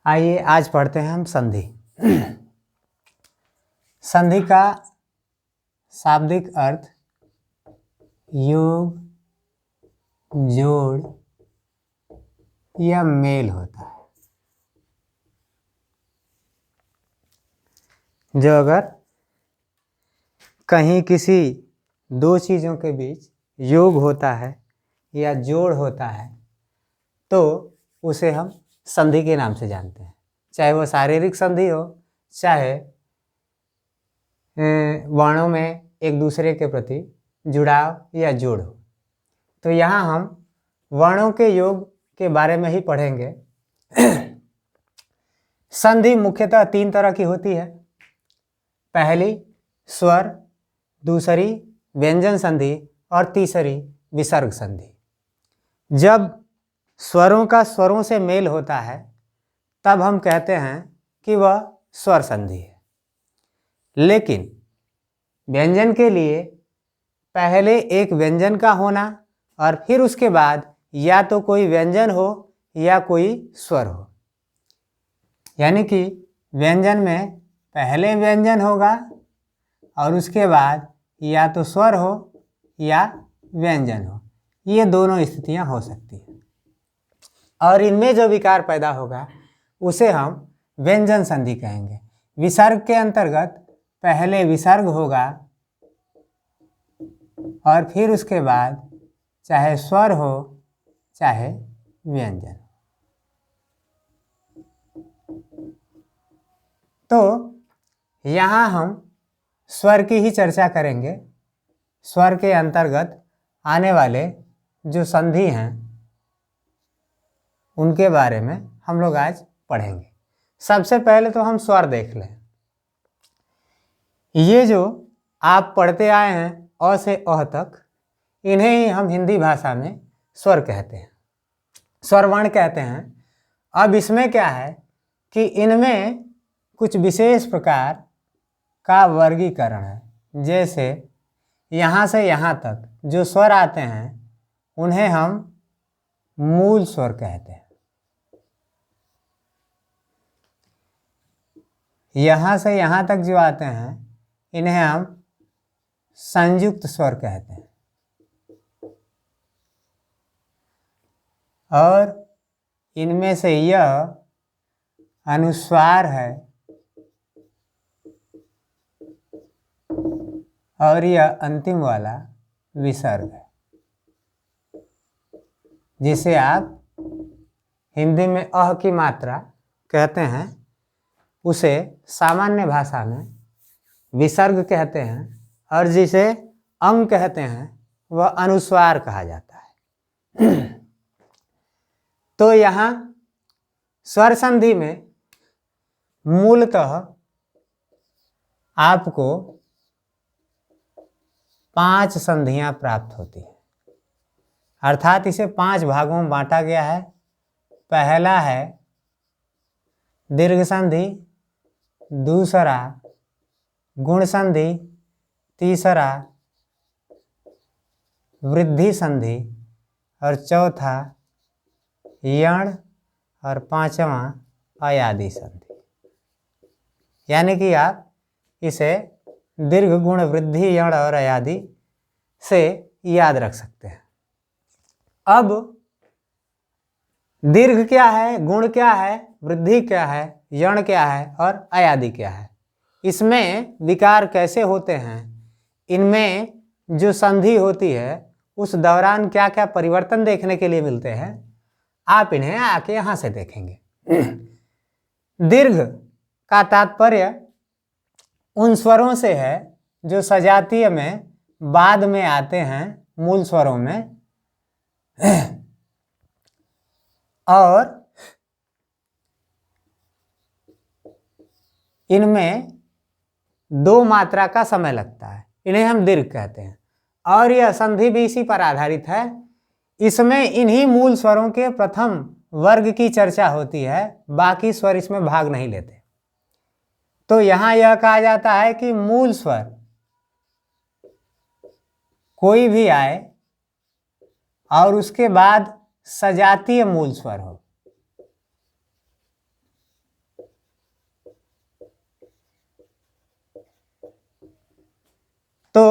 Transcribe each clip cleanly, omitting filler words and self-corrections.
आइए आज पढ़ते हैं हम संधि। संधि का शाब्दिक अर्थ योग, जोड़ या मेल होता है। जो अगर कहीं किसी दो चीज़ों के बीच योग होता है या जोड़ होता है तो उसे हम संधि के नाम से जानते हैं, चाहे वो शारीरिक संधि हो, चाहे वर्णों में एक दूसरे के प्रति जुड़ाव या जोड़ हो। तो यहाँ हम वर्णों के योग के बारे में ही पढ़ेंगे। संधि मुख्यतः तीन तरह की होती है। पहली स्वर, दूसरी व्यंजन संधि और तीसरी विसर्ग संधि। जब स्वरों का स्वरों से मेल होता है तब हम कहते हैं कि वह स्वर संधि है। लेकिन व्यंजन के लिए पहले एक व्यंजन का होना और फिर उसके बाद या तो कोई व्यंजन हो या कोई स्वर हो, यानी कि व्यंजन में पहले व्यंजन होगा और उसके बाद या तो स्वर हो या व्यंजन हो। ये दोनों स्थितियां हो सकती हैं और इनमें जो विकार पैदा होगा उसे हम व्यंजन संधि कहेंगे। विसर्ग के अंतर्गत पहले विसर्ग होगा और फिर उसके बाद चाहे स्वर हो चाहे व्यंजन। तो यहाँ हम स्वर की ही चर्चा करेंगे। स्वर के अंतर्गत आने वाले जो संधि हैं उनके बारे में हम लोग आज पढ़ेंगे। सबसे पहले तो हम स्वर देख लें। ये जो आप पढ़ते आए हैं अ से अह तक, इन्हें ही हम हिंदी भाषा में स्वर कहते हैं, स्वरवर्ण कहते हैं। अब इसमें क्या है कि इनमें कुछ विशेष प्रकार का वर्गीकरण है। जैसे यहाँ से यहाँ तक जो स्वर आते हैं उन्हें हम मूल स्वर कहते हैं। यहाँ से यहाँ तक जो आते हैं इन्हें हम संयुक्त स्वर कहते हैं। और इनमें से यह अनुस्वार है और यह अंतिम वाला विसर्ग है, जिसे आप हिंदी में अह की मात्रा कहते हैं, उसे सामान्य भाषा में विसर्ग कहते हैं और जिसे अंग कहते हैं वह अनुस्वार कहा जाता है। तो यहाँ स्वर संधि में मूलतः आपको 5 संधियां प्राप्त होती हैं, अर्थात इसे 5 भागों में बांटा गया है। पहला है दीर्घ संधि, दूसरा गुण संधि, तीसरा वृद्धि संधि और चौथा यण और पांचवा अयादि संधि। यानी कि आप इसे दीर्घ, गुण, वृद्धि, यण और अयादि से याद रख सकते हैं। अब दीर्घ क्या है, गुण क्या है, वृद्धि क्या है, यण क्या है और अयादि क्या है, इसमें विकार कैसे होते हैं, इनमें जो संधि होती है उस दौरान क्या क्या परिवर्तन देखने के लिए मिलते हैं, आप इन्हें आके यहाँ से देखेंगे। दीर्घ का तात्पर्य उन स्वरों से है जो सजातीय में बाद में आते हैं मूल स्वरों में, और इनमें 2 मात्रा का समय लगता है, इन्हें हम दीर्घ कहते हैं। और यह संधि भी इसी पर आधारित है। इसमें इन्हीं मूल स्वरों के प्रथम वर्ग की चर्चा होती है, बाकी स्वर इसमें भाग नहीं लेते। तो यहाँ यह कहा जाता है कि मूल स्वर कोई भी आए और उसके बाद सजातीय मूल स्वर हो तो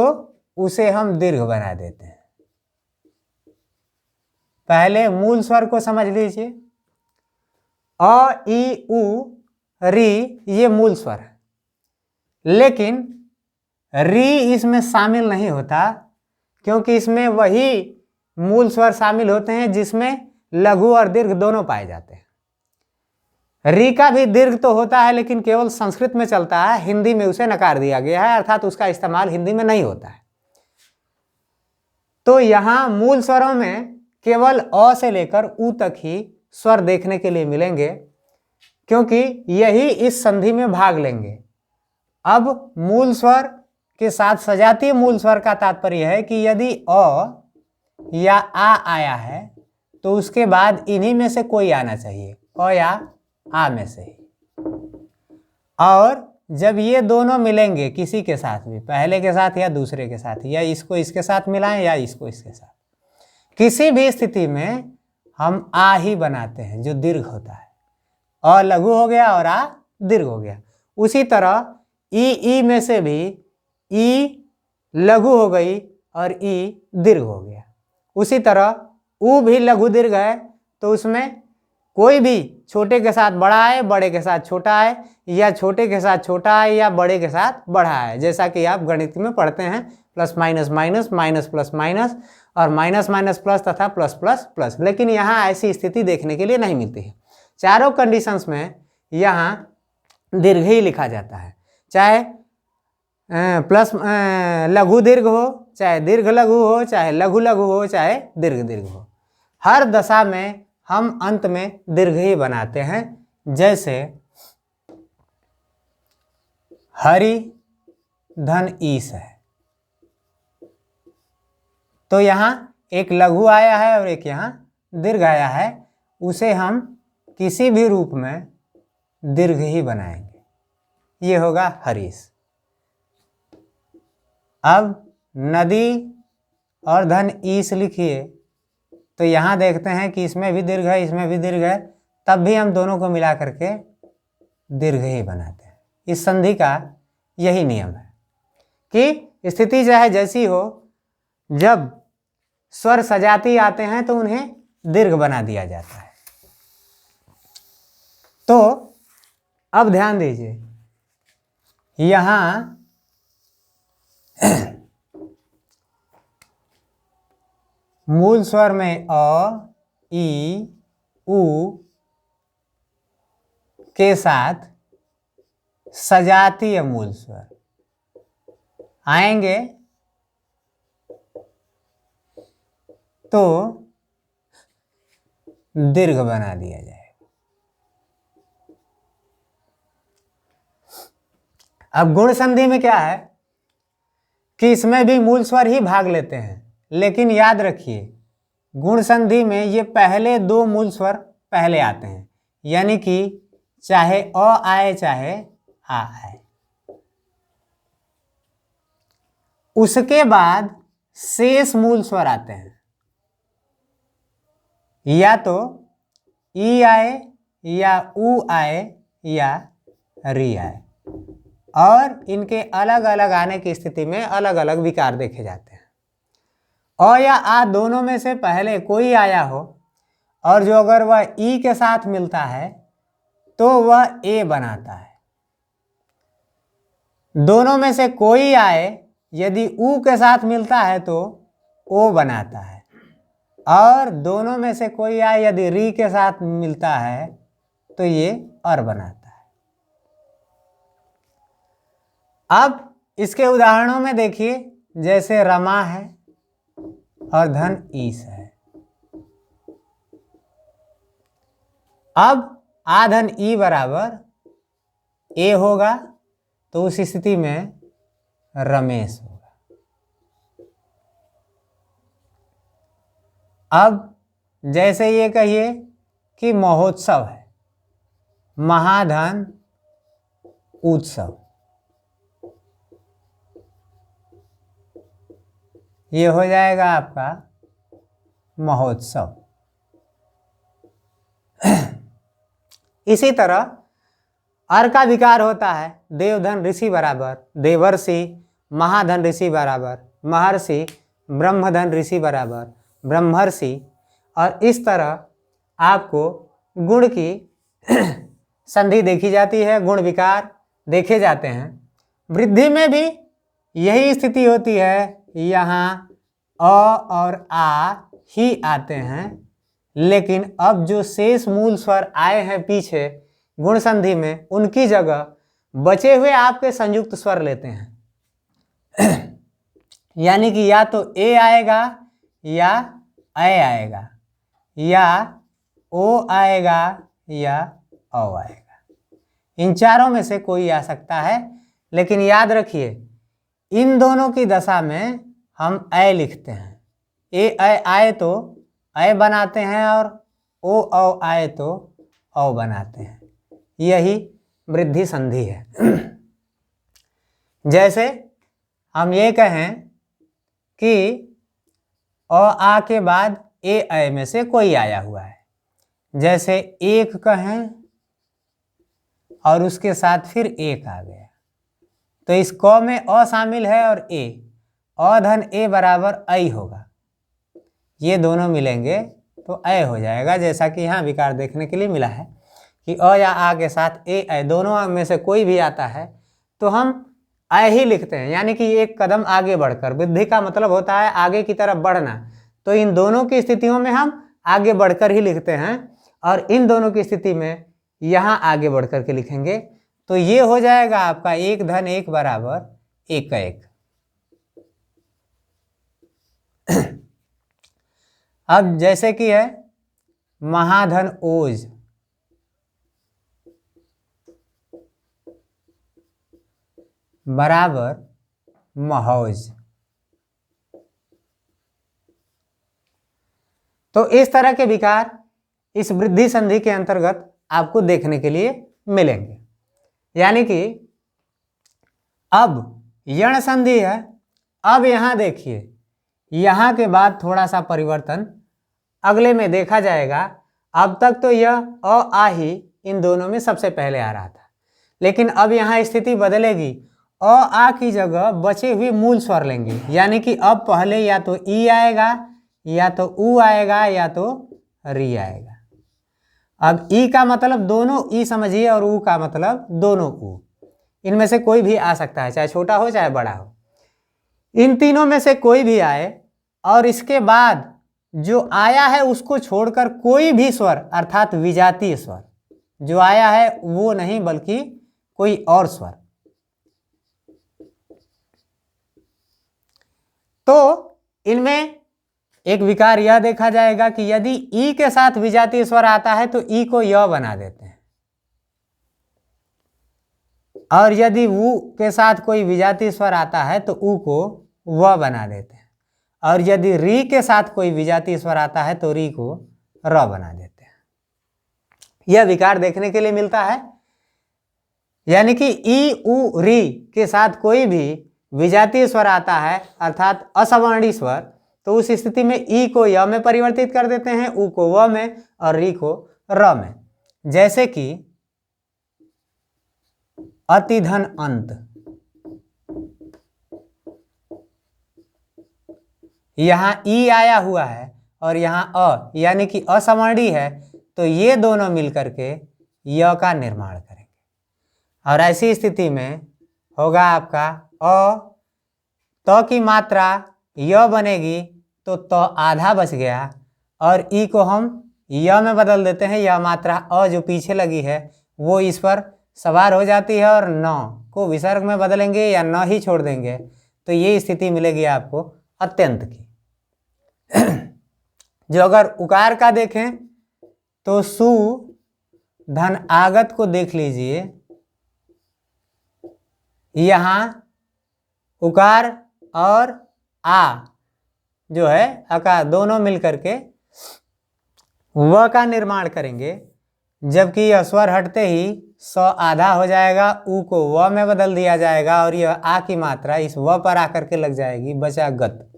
उसे हम दीर्घ बना देते हैं। पहले मूल स्वर को समझ लीजिए। अ, ई, उ, री ये मूल स्वर है, लेकिन री इसमें शामिल नहीं होता, क्योंकि इसमें वही मूल स्वर शामिल होते हैं जिसमें लघु और दीर्घ दोनों पाए जाते हैं। री का भी दीर्घ तो होता है, लेकिन केवल संस्कृत में चलता है, हिंदी में उसे नकार दिया गया है, अर्थात उसका इस्तेमाल हिंदी में नहीं होता है। तो यहां मूल स्वरों में केवल अ से लेकर उ तक ही स्वर देखने के लिए मिलेंगे, क्योंकि यही इस संधि में भाग लेंगे। अब मूल स्वर के साथ सजातीय मूल स्वर का तात्पर्य है कि यदि अ या आ आया है तो उसके बाद इन्हीं में से कोई आना चाहिए, अ या आ में से ही। और जब ये दोनों मिलेंगे किसी के साथ भी, पहले के साथ या दूसरे के साथ, या इसको इसके साथ मिलाएं या इसको इसके साथ, किसी भी स्थिति में हम आ ही बनाते हैं जो दीर्घ होता है। अ लघु हो गया और आ दीर्घ हो गया। उसी तरह ई में से भी ई लघु हो गई और ई दीर्घ हो गया। उसी तरह उ भी लघु दीर्घ है, तो उसमें कोई भी छोटे के साथ बड़ा आए, बड़े के साथ छोटा आए, या छोटे के साथ छोटा आए या बड़े के साथ बड़ा आए, जैसा कि आप गणित में पढ़ते हैं, plus minus minus, minus plus minus, और माइनस माइनस प्लस तथा प्लस प्लस प्लस। लेकिन यहाँ ऐसी स्थिति देखने के लिए नहीं मिलती है। चारों कंडीशंस में यहाँ दीर्घ ही लिखा जाता है, चाहे प्लस लघु दीर्घ हो, चाहे दीर्घ लघु हो, चाहे लघु लघु हो, चाहे दीर्घ दीर्घ हो। हर दशा में हम अंत में दीर्घ ही बनाते हैं। जैसे हरि धन ईश है, तो यहाँ एक लघु आया है और एक यहाँ दीर्घ आया है, उसे हम किसी भी रूप में दीर्घ ही बनाएंगे, ये होगा हरीश। अब नदी और धन ईश लिखिए, तो यहाँ देखते हैं कि इसमें भी दीर्घ है, इसमें भी दीर्घ है, तब भी हम दोनों को मिला करके दीर्घ ही बनाते हैं। इस संधि का यही नियम है कि स्थिति चाहे जैसी हो, जब स्वर सजाती आते हैं तो उन्हें दीर्घ बना दिया जाता है। तो अब ध्यान दीजिए, यहां मूल स्वर में अ, ई, उ के साथ सजातीय मूल स्वर आएंगे तो दीर्घ बना दिया जाएगा। अब गुण संधि में क्या है कि इसमें भी मूल स्वर ही भाग लेते हैं, लेकिन याद रखिए गुण संधि में ये पहले दो मूल स्वर पहले आते हैं, यानी कि चाहे अ आए चाहे आ आए। उसके बाद शेष मूल स्वर आते हैं, या तो ई आए या उ आए या री आए, और इनके अलग अलग आने की स्थिति में अलग अलग विकार देखे जाते हैं। अ या आ दोनों में से पहले कोई आया हो और जो अगर वह ई के साथ मिलता है तो वह ए बनाता है। दोनों में से कोई आए यदि उ के साथ मिलता है तो ओ बनाता है, और दोनों में से कोई आए यदि री के साथ मिलता है तो ये अर बनाता है। अब इसके उदाहरणों में देखिए, जैसे रमा है और धन ईश है। अब आ धन ई बराबर ए होगा, तो उस स्थिति में रमेश होगा। अब जैसे ये कहिए कि महोत्सव है, महाधन उत्सव, ये हो जाएगा आपका महोत्सव। इसी तरह अर का विकार होता है देवधन ऋषि बराबर देवर्षि, महाधन ऋषि बराबर महर्षि, ब्रह्मधन ऋषि बराबर ब्रह्मर्षि। और इस तरह आपको गुण की संधि देखी जाती है, गुण विकार देखे जाते हैं। वृद्धि में भी यही स्थिति होती है, यहाँ अ और आ ही आते हैं, लेकिन अब जो शेष मूल स्वर आए हैं पीछे गुण संधि में, उनकी जगह बचे हुए आपके संयुक्त स्वर लेते हैं। यानी कि या तो ए आएगा या ऐ आएगा, या ओ आएगा या औ आएगा। इन चारों में से कोई आ सकता है, लेकिन याद रखिए इन दोनों की दशा में हम ऐ लिखते हैं। ए ऐ आए तो ऐ बनाते हैं और ओ औ आए तो औ बनाते हैं। यही वृद्धि संधि है। जैसे हम ये कहें कि अ आ के बाद ए ऐ में से कोई आया हुआ है, जैसे एक कहें और उसके साथ फिर एक आ गया, तो इस क में अ शामिल है और ए, अ धन ए बराबर ऐ होगा। ये दोनों मिलेंगे तो ऐ हो जाएगा, जैसा कि यहाँ विकार देखने के लिए मिला है कि अ या आ के साथ ए ऐ दोनों में से कोई भी आता है तो हम ऐ ही लिखते हैं, यानी कि एक कदम आगे बढ़कर। वृद्धि का मतलब होता है आगे की तरफ बढ़ना, तो इन दोनों की स्थितियों में हम आगे बढ़कर ही लिखते हैं, और इन दोनों की स्थिति में यहाँ आगे बढ़कर के लिखेंगे। तो ये हो जाएगा आपका एक धन एक बराबर एक का एक। अब जैसे कि है महाधन ओज, बराबर महौज। तो इस तरह के विकार इस वृद्धि संधि के अंतर्गत आपको देखने के लिए मिलेंगे। यानी कि अब यण संधि है। अब यहां देखिए, यहां के बाद थोड़ा सा परिवर्तन अगले में देखा जाएगा। अब तक तो यह अ आ ही इन दोनों में सबसे पहले आ रहा था, लेकिन अब यहाँ स्थिति बदलेगी। अ आ की जगह बचे हुए मूल स्वर लेंगे, यानी कि अब पहले या तो ई आएगा या तो ऊ आएगा या तो री आएगा। अब ई का मतलब दोनों ई समझिए और ऊ का मतलब दोनों ऊ। इनमें से कोई भी आ सकता है, चाहे छोटा हो चाहे बड़ा हो। इन तीनों में से कोई भी आए और इसके बाद जो आया है उसको छोड़कर कोई भी स्वर अर्थात विजातीय स्वर जो आया है वो नहीं बल्कि कोई और स्वर, तो इनमें एक विकार यह देखा जाएगा कि यदि ई के साथ विजातीय स्वर आता है तो ई को य बना देते हैं, और यदि ऊ के साथ कोई विजातीय स्वर आता है तो ऊ को व बना देते हैं, और यदि री के साथ कोई विजातीय स्वर आता है तो री को र बना देते हैं। यह विकार देखने के लिए मिलता है। यानी कि ई उ री के साथ कोई भी विजातीय स्वर आता है अर्थात असवर्णी स्वर, तो उस स्थिति में ई को य में परिवर्तित कर देते हैं, उ को व में और री को र में। जैसे कि अतिधन अंत, यहां ई आया हुआ है और यहां अ यानी कि असवर्णी है, तो ये दोनों मिलकर के य का निर्माण करेंगे। और ऐसी स्थिति में होगा आपका अ, त की मात्रा य बनेगी तो त आधा बच गया, और ई को हम य में बदल देते हैं। यह मात्रा अ जो पीछे लगी है वो इस पर सवार हो जाती है और न को विसर्ग में बदलेंगे या न ही छोड़ देंगे, तो ये स्थिति मिलेगी आपको अत्यंत की। जो अगर उकार का देखें तो सु धन आगत को देख लीजिए, यहां उकार और आ जो है अकार दोनों मिलकर के व का निर्माण करेंगे, जबकि यह स्वर हटते ही स आधा हो जाएगा, उ को व में बदल दिया जाएगा और यह आ की मात्रा इस व पर आकर के लग जाएगी, बचा गत,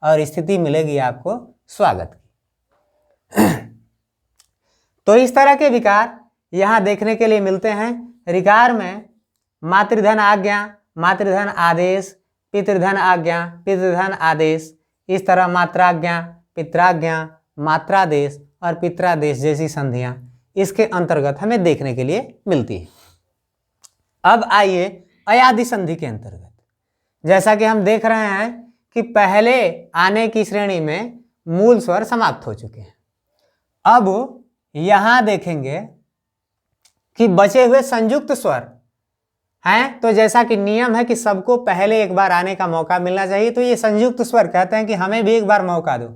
और स्थिति मिलेगी आपको स्वागत की। तो इस तरह के विकार यहाँ देखने के लिए मिलते हैं। ऋकार में मातृधन आज्ञा, मातृधन आदेश, पितृधन आज्ञा, पितृधन आदेश, इस तरह मात्राज्ञा, पित्राज्ञा, मात्रादेश और पित्रादेश जैसी संधियां इसके अंतर्गत हमें देखने के लिए मिलती है। अब आइए अयादि संधि के अंतर्गत। जैसा कि हम देख रहे हैं कि पहले आने की श्रेणी में मूल स्वर समाप्त हो चुके हैं। अब यहां देखेंगे कि बचे हुए संयुक्त स्वर हैं, तो जैसा कि नियम है कि सबको पहले एक बार आने का मौका मिलना चाहिए, तो ये संयुक्त स्वर कहते हैं कि हमें भी एक बार मौका दो।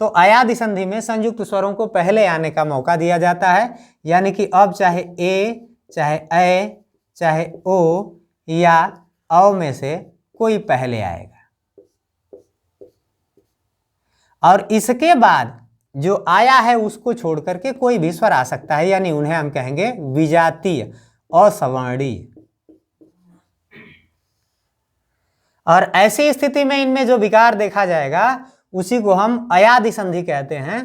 तो अयादि संधि में संयुक्त स्वरों को पहले आने का मौका दिया जाता है, यानी कि अब चाहे ए, चाहे ऐ, चाहे ओ या औ में से कोई पहले आएगा। और इसके बाद जो आया है उसको छोड़ करके कोई भी स्वर आ सकता है, यानी उन्हें हम कहेंगे विजातीय, असवर्णीय। और ऐसी स्थिति में इनमें जो विकार देखा जाएगा उसी को हम अयादि संधि कहते हैं।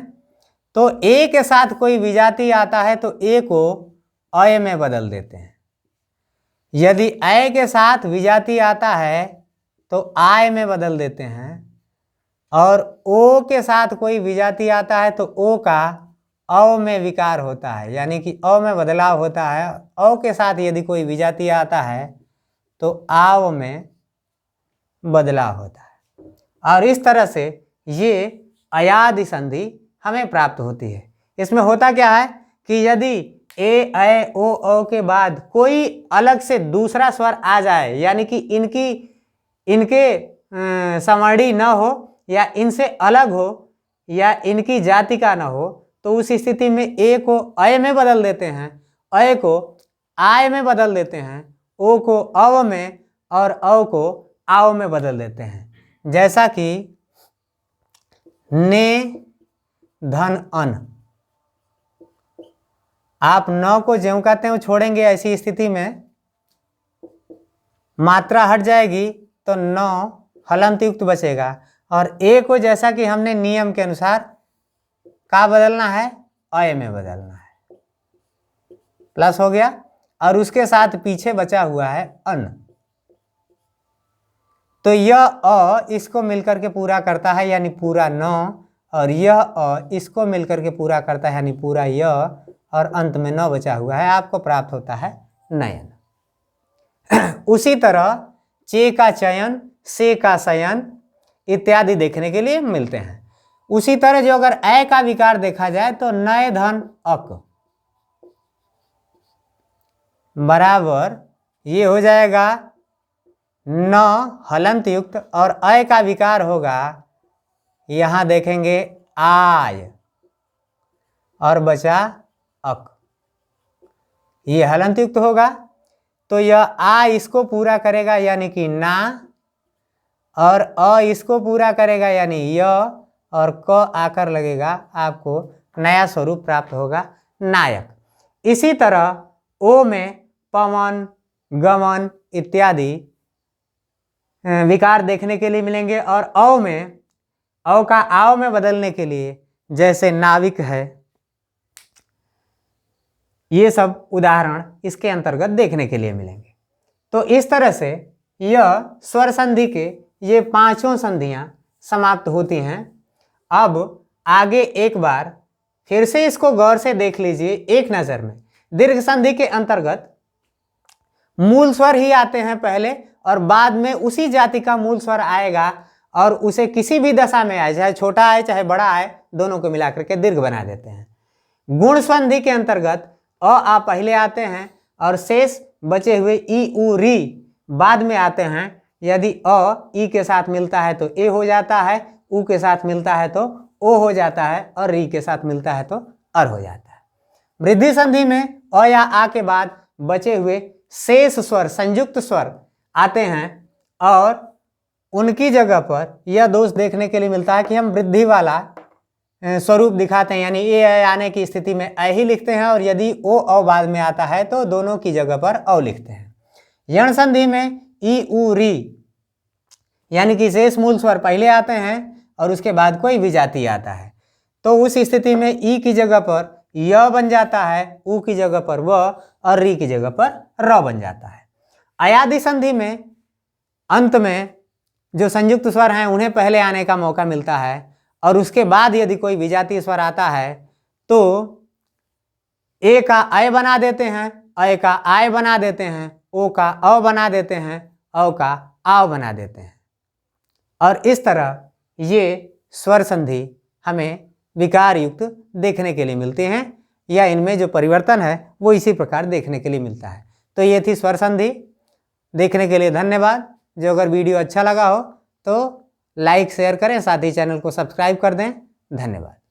तो ए के साथ कोई विजातीय आता है तो ए को अय में बदल देते हैं। यदि ऐ के साथ विजातीय आता है तो आय में बदल देते हैं। और ओ के साथ कोई विजातीय आता है तो ओ का औ में विकार होता है, यानी कि औ में बदलाव होता है। औ के साथ यदि कोई विजातीय आता है तो आव में बदलाव होता है। और इस तरह से ये अयादि संधि हमें प्राप्त होती है। इसमें होता क्या है कि यदि ए, ऐ, ओ, औ के बाद कोई अलग से दूसरा स्वर आ जाए, यानी कि इनके सवर्णी न हो या इनसे अलग हो या इनकी जाति का न हो, तो उस स्थिति में ए को अय में बदल देते हैं, अय को आय में बदल देते हैं, ओ को अव में और औ को आव में बदल देते हैं। जैसा कि ने धन अन, आप न को ज्यों कहते हैं छोड़ेंगे, ऐसी स्थिति में मात्रा हट जाएगी तो न हलंत युक्त बचेगा। और ए को जैसा कि हमने नियम के अनुसार का बदलना है, अय में बदलना है, प्लस हो गया। और उसके साथ पीछे बचा हुआ है अन, तो यह अ इसको मिलकर के पूरा करता है, यानी पूरा न, और यह अ इसको मिलकर के पूरा करता है, यानी पूरा य, और अंत में न बचा हुआ है, आपको प्राप्त होता है नयन। उसी तरह चे का चयन, से का शयन इत्यादि देखने के लिए मिलते हैं। उसी तरह जो अगर ऐ का विकार देखा जाए तो नय धन अक बराबर ये हो जाएगा न हलंत युक्त, और अय का विकार होगा, यहां देखेंगे आय और बचा अक, ये हलंत युक्त होगा। तो यह आ इसको पूरा करेगा यानी कि ना, और अ इसको पूरा करेगा यानी य, और क आकर लगेगा, आपको नया स्वरूप प्राप्त होगा नायक। इसी तरह ओ में पवन, गमन इत्यादि विकार देखने के लिए मिलेंगे। और औ में, औ का आव में बदलने के लिए जैसे नाविक है, ये सब उदाहरण इसके अंतर्गत देखने के लिए मिलेंगे। तो इस तरह से यह स्वर संधि के ये पांचों संधियां समाप्त होती हैं। अब आगे एक बार फिर से इसको गौर से देख लीजिए एक नज़र में। दीर्घ संधि के अंतर्गत मूल स्वर ही आते हैं पहले, और बाद में उसी जाति का मूल स्वर आएगा और उसे किसी भी दशा में आए, चाहे छोटा आए चाहे बड़ा आए, दोनों को मिलाकर के दीर्घ बना देते हैं। गुण संधि के अंतर्गत अ आ पहले आते हैं और शेष बचे हुए ई उ री बाद में आते हैं। यदि अ ई के साथ मिलता है तो ए हो जाता है, उ के साथ मिलता है तो ओ हो जाता है, और री के साथ मिलता है तो अर हो जाता है। वृद्धि संधि में अ या आ के बाद बचे हुए शेष स्वर, संयुक्त स्वर आते हैं, और उनकी जगह पर यह दोष देखने के लिए मिलता है कि हम वृद्धि वाला स्वरूप दिखाते हैं, यानी ए आने की स्थिति में ऐ ही लिखते हैं, और यदि ओ औ बाद में आता है तो दोनों की जगह पर औ लिखते हैं। यण संधि में ई उ री यानी कि शेष मूल स्वर पहले आते हैं और उसके बाद कोई विजातीय आता है, तो उस स्थिति में ई की जगह पर य बन जाता है, उ की जगह पर व और री की जगह पर र बन जाता है। अयादि संधि में अंत में जो संयुक्त स्वर हैं उन्हें पहले आने का मौका मिलता है और उसके बाद यदि कोई विजातीय स्वर आता है तो ए का अय बना देते हैं, अय का आय बना देते हैं, ओ का अ बना देते हैं, औ का आव बना देते हैं। और इस तरह ये स्वर संधि हमें विकार युक्त देखने के लिए मिलते हैं, या इनमें जो परिवर्तन है वो इसी प्रकार देखने के लिए मिलता है। तो ये थी स्वर संधि। देखने के लिए धन्यवाद। जो अगर वीडियो अच्छा लगा हो तो लाइक शेयर करें, साथ ही चैनल को सब्सक्राइब कर दें। धन्यवाद।